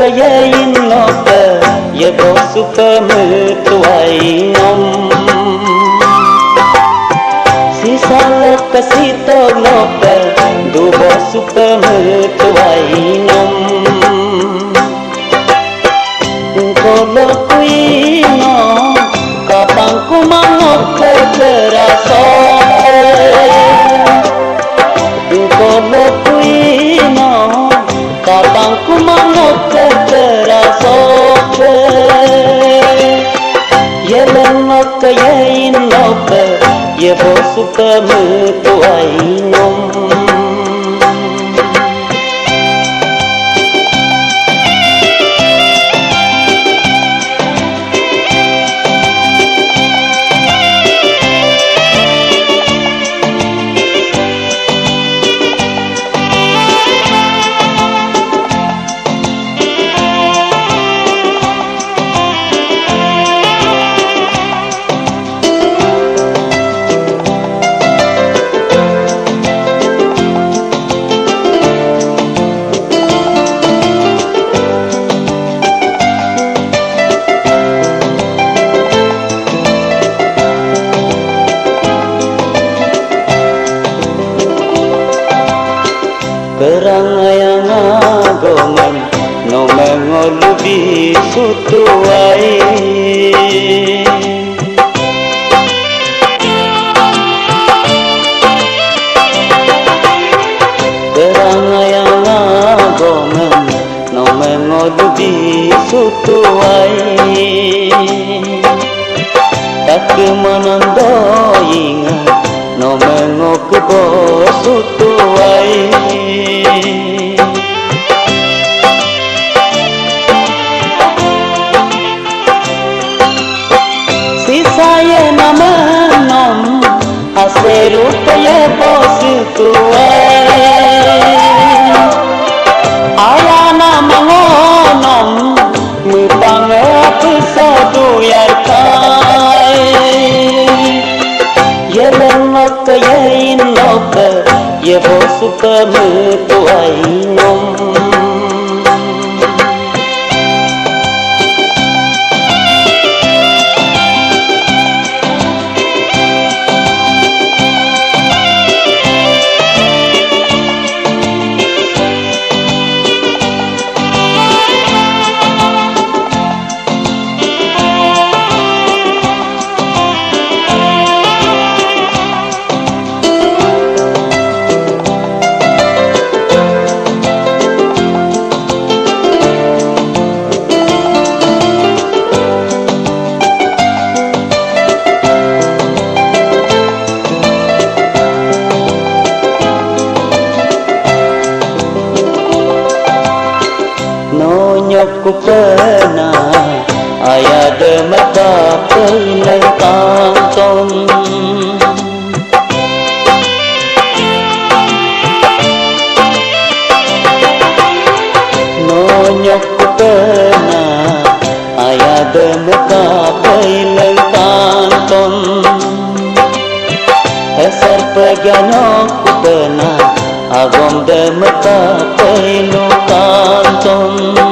kayain nope ye bo super metuai nom si salok kasito nope du bo super metuai nom kalau kuino kapang kumangok terasa kalau kuino kapang kumangok terasa ye lengok kayain nope ye bo super metuai nom Perangai yang agoman no mengolubi sutuai Perangai yang agoman no mengolubi sutuai Tak menando ingat no mengokbo sutuai si saya nama nom aseru kaya bos tuai ala nama ngonom mutang apa satu yarkai ye lengok kayain nope ye bo super metuai nom ku pernah ayah demata peleng kantong nonyok ku pernah ayah demata peleng kantong esar peganok ku pernah agom demata peleng kantong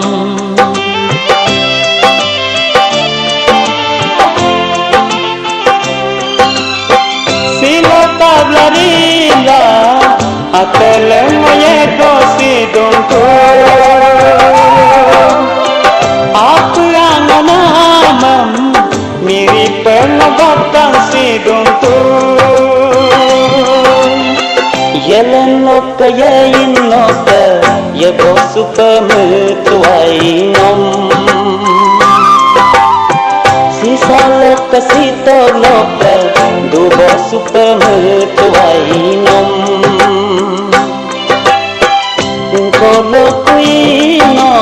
Tablarila ateleng moye dosi dongko aku yang namam mirip pengobatang si dongko yelen lo kayain lo ke ye bo super metuai nom si salok kasito lo ke du bo super metuai nom kalau kuino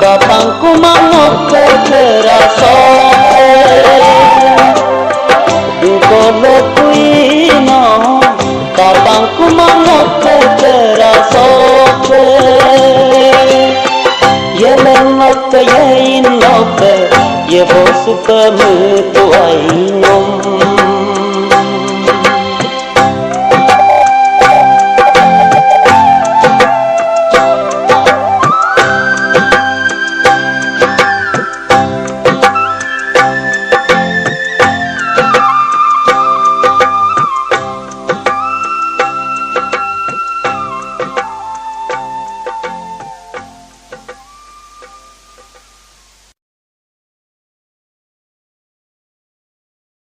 kapang kumangok terasa kalau kuino kapang kumangok terasa ye lengok kayain lo ye bo super metuai nom